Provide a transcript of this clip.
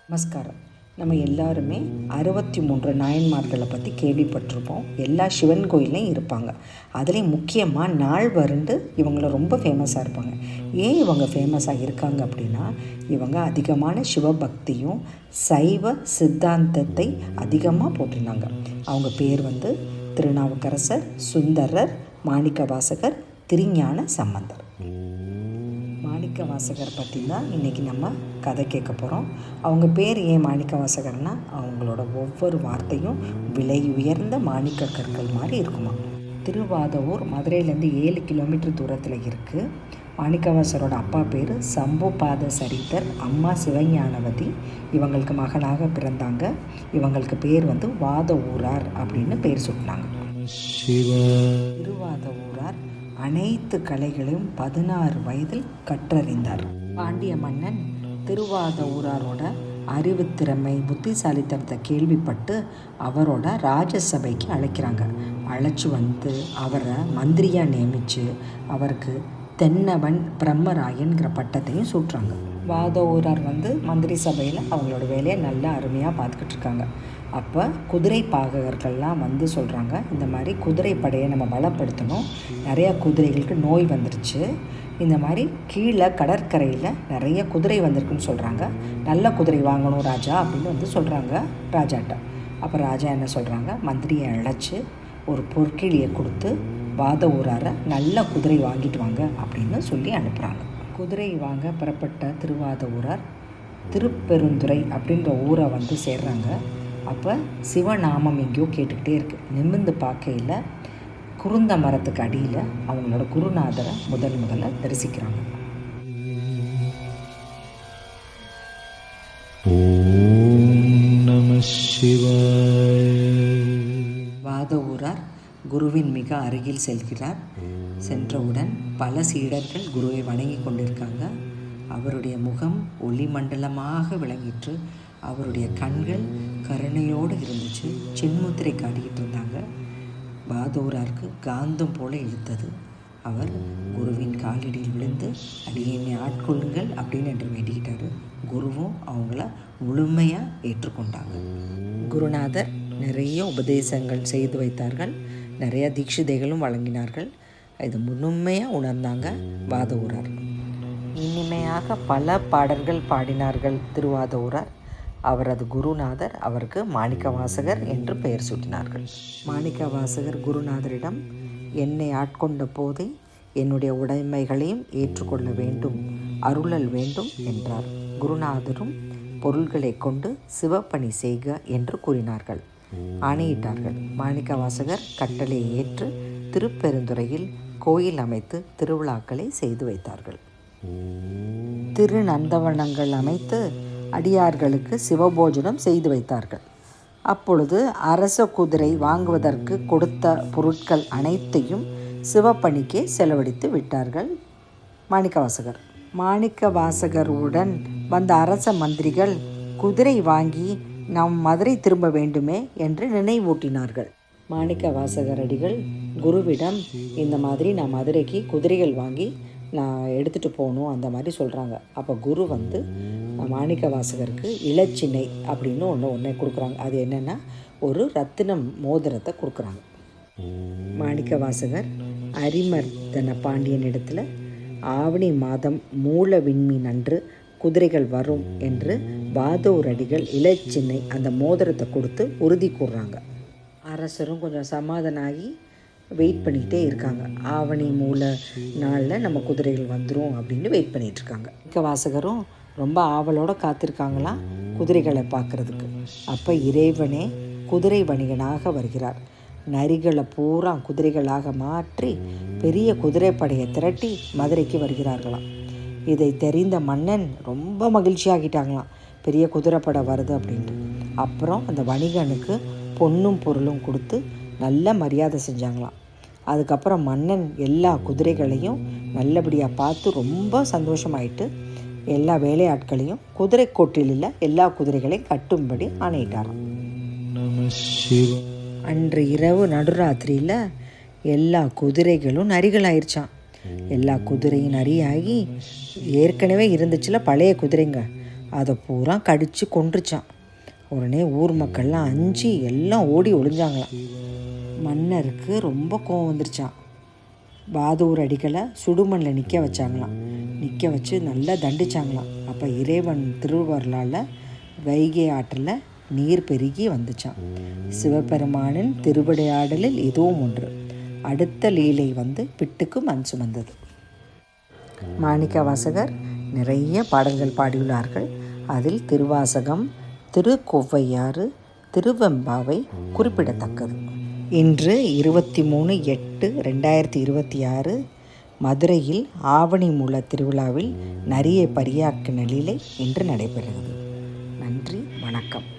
நமஸ்காரம். நம்ம எல்லாருமே 63 நாயன்மார்களை பற்றி கேள்விப்பட்டிருப்போம். எல்லா சிவன் கோயிலையும் இருப்பாங்க. அதுலேயும் முக்கியமாக நாள் வருண்டு இவங்கள ரொம்ப ஃபேமஸாக இருப்பாங்க. ஏன் இவங்க ஃபேமஸாக இருக்காங்க அப்படின்னா, இவங்க அதிகமான சிவபக்தியும் சைவ சித்தாந்தத்தை அதிகமாக போட்டிருந்தாங்க. அவங்க பேர் திருநாவுக்கரசர், சுந்தரர், மாணிக்கவாசகர், திருஞான சம்பந்தர். மாணிக்கவாசகர் பற்றி தான் இன்றைக்கி நம்ம கதை கேட்க போகிறோம். அவங்க பேர் ஏன் மாணிக்கவாசகர்னா, அவங்களோட ஒவ்வொரு வார்த்தையும் விலை உயர்ந்த மாணிக்க கற்கள் மாதிரி இருக்குமா. திருவாதவூர் மதுரையிலேருந்து 7 கிலோமீட்டர் தூரத்தில் இருக்குது. மாணிக்கவாசரோட அப்பா பேர் சம்புபாத சரித்தர், அம்மா சிவஞானவதி. இவங்களுக்கு மகனாக பிறந்தாங்க. இவங்களுக்கு பேர் வாத ஊரார் அப்படின்னு பேர் சுட்டினாங்க. திருவாத ஊரார் அனைத்து கலைகளையும் 16 வயதில் கற்றறிந்தார். பாண்டிய மன்னன் திருவாத ஊராரோட அறிவுத்திறமை, புத்திசாலித்தனத்தை கேள்விப்பட்டு அவரோட ராஜசபைக்கு அழைக்கிறாங்க. அழைச்சி அவரை மந்திரியாக நியமித்து அவருக்கு தென்னவன் பிரம்மராயன்கிற பட்டத்தையும் சூட்டுறாங்க. வாத ஊரார் மந்திரி சபையில் அவங்களோட வேலையை நல்லா அருமையாக பார்த்துக்கிட்டு இருக்காங்க. அப்போ குதிரை பாககர்கள்லாம் சொல்கிறாங்க, இந்த மாதிரி குதிரை படையை நம்ம பலப்படுத்தணும், நிறையா குதிரைகளுக்கு நோய் வந்துருச்சு, இந்த மாதிரி கீழே கடற்கரையில் நிறைய குதிரை வந்திருக்குன்னு சொல்கிறாங்க, நல்ல குதிரை வாங்கணும் ராஜா அப்படின்னு சொல்கிறாங்க ராஜாட்ட. அப்போ ராஜா என்ன சொல்கிறாங்க, மந்திரியை அழைச்சி ஒரு பொற்கிழியை கொடுத்து வாத ஊராரை நல்ல குதிரை வாங்கிட்டு வாங்க அப்படின்னு சொல்லி அனுப்புகிறாங்க. குதிரை வாங்க புறப்பட்ட திருவாத ஊரார் திருப்பெருந்துறை அப்படின்ற ஊரை சேர்றாங்க. அப்போ சிவநாமம் எங்கேயோ கேட்டுக்கிட்டே இருக்குது. நிமிர்ந்து பார்க்கையில் குருந்த மரத்துக்கு அடியில் அவங்களோட குருநாதரை முதல்ல தரிசிக்கிறாங்க. வாத ஊரார் குருவின் மிக அருகில் செல்கிறார். சென்றவுடன் பல சீடர்கள் குருவை வணங்கி கொண்டிருக்காங்க. அவருடைய முகம் ஒளிமண்டலமாக விளங்கிற்று. அவருடைய கண்கள் கருணையோடு இருந்துச்சு. சின்முத்திரை காட்டிக்கிட்டு இருந்தாங்க. வாதூராருக்கு காந்தம் போல இழுத்தது. அவர் குருவின் காலடியில் விழுந்து அடியேனை ஆட்கொள்ளுங்கள் அப்படின்னு என்று வேண்டிக்கிட்டாரு. குருவும் அவங்கள முழுமையாக ஏற்றுக்கொண்டாங்க. குருநாதர் நிறைய உபதேசங்கள் செய்து வைத்தார்கள். நிறைய தீட்சிதைகளும் வழங்கினார்கள். இது முழுமையாக உணர்ந்தாங்க வாத ஊரார். இனிமையாக பல பாடல்கள் பாடினார்கள் திருவாத ஊரார். அவரது குருநாதர் அவருக்கு மாணிக்கவாசகர் என்று பெயர் சூட்டினார்கள். மாணிக்கவாசகர் குருநாதரிடம், என்னை ஆட்கொண்ட போதே என்னுடைய உடைமைகளையும் ஏற்றுக்கொள்ள வேண்டும், அருளல் வேண்டும் என்றார். குருநாதரும் பொருள்களை கொண்டு சிவப்பணி செய்க என்று கூறினார்கள், ஆணையிட்டார்கள். மாணிக்கவாசகர் கட்டளையை ஏற்று திருப்பெருந்துறையில் கோயில் அமைத்து திருவிழாக்களை செய்து வைத்தார்கள். திருநந்தவனங்கள் அமைத்து அடியார்களுக்கு சிவபோஜனம் செய்து வைத்தார்கள். அப்பொழுது அரச குதிரை வாங்குவதற்கு கொடுத்த பொருட்கள் அனைத்தையும் சிவப்பணிக்கே செலவழித்து விட்டார்கள் மாணிக்கவாசகர். மாணிக்கவாசகருடன் வந்த அரச மந்திரிகள் குதிரை வாங்கி நாம் மதுரை திரும்ப வேண்டுமே என்று நினைவூட்டினார்கள். மாணிக்கவாசகர் அடிகள் குருவிடம், இந்த மாதிரி நான் மதுரைக்கு குதிரைகள் வாங்கி நான் எடுத்துகிட்டு போகணும் அந்த மாதிரி சொல்கிறாங்க. அப்போ குரு மாணிக்கவாசகருக்கு இலச்சினை அப்படின்னு ஒன்று கொடுக்குறாங்க. அது என்னென்னா, ஒரு ரத்தினம் மோதிரத்தை கொடுக்குறாங்க. மாணிக்கவாசகர் அரிமர்தன பாண்டியன் இடத்துல ஆவணி மாதம் மூல விண்மீன் அன்று குதிரைகள் வரும் என்று வாதூர் அடிகள் இலச்சினை அந்த மோதிரத்தை கொடுத்து உறுதி கூறுறாங்க. அரசரும் கொஞ்சம் சமாதானாகி வெயிட் பண்ணிக்கிட்டே இருக்காங்க. ஆவணி மூல நாளில் நம்ம குதிரைகள் வந்துடும் அப்படின்னு வெயிட் பண்ணிகிட்ருக்காங்க. மாணிக்கவாசகரும் ரொம்ப ஆவலோடு காத்திருக்காங்களாம் குதிரைகளை பார்க்குறதுக்கு. அப்போ இறைவனே குதிரை வணிகனாக வருகிறார். நரிகளை பூரா குதிரைகளாக மாற்றி பெரிய குதிரைப்படையை திரட்டி மதுரைக்கு வருகிறார்களாம். இதை தெரிந்த மன்னன் ரொம்ப மகிழ்ச்சியாகிட்டாங்களாம், பெரிய குதிரைப்படை வருது அப்படின்ட்டு. அப்புறம் அந்த வணிகனுக்கு பொன்னும் பொருளும் கொடுத்து நல்ல மரியாதை செஞ்சாங்களாம். அதுக்கப்புறம் மன்னன் எல்லா குதிரைகளையும் நல்லபடியாக பார்த்து ரொம்ப சந்தோஷமாயிட்டு எல்லா வேலையாட்களையும் குதிரை கோட்டிலில் எல்லா குதிரைகளையும் கட்டும்படி ஆணையிட்டாராம். அன்று இரவு நடுராத்திரியில் எல்லா குதிரைகளும் நரிகளாயிருச்சான். எல்லா குதிரையும் நரியாகி ஏற்கனவே இருந்துச்சுல பழைய குதிரைங்க, அதை பூரா கடித்து கொன்றுச்சான். உடனே ஊர் மக்கள்லாம் அஞ்சு எல்லாம் ஓடி ஒளிஞ்சாங்களாம். மன்னருக்கு ரொம்ப கோவம் வந்துருச்சான். பாதூர் அடிகளை சுடுமண்ணில் நிற்க வச்சாங்களாம். நிற்க வச்சு நல்லா தண்டிச்சாங்களாம். அப்போ இறைவன் திருவருளால் வைகை ஆற்றில் நீர் பெருகி வந்துச்சான். சிவபெருமானின் திருவிளையாடலில் இதுவும் ஒன்று. அடுத்த லீலை பிட்டுக்கு மண் சுமந்தது. மாணிக்கவாசகர் நிறைய பாடல்கள் பாடியுள்ளார்கள். அதில் திருவாசகம், திருக்கொவ்வையாறு, திருவெம்பாவை குறிப்பிடத்தக்கது. இன்று 23/8/2026 மதுரையில் ஆவணி மூல திருவிழாவில் நரியை பரியாக்கின லீலை இன்று நடைபெறுகிறது. நன்றி, வணக்கம்.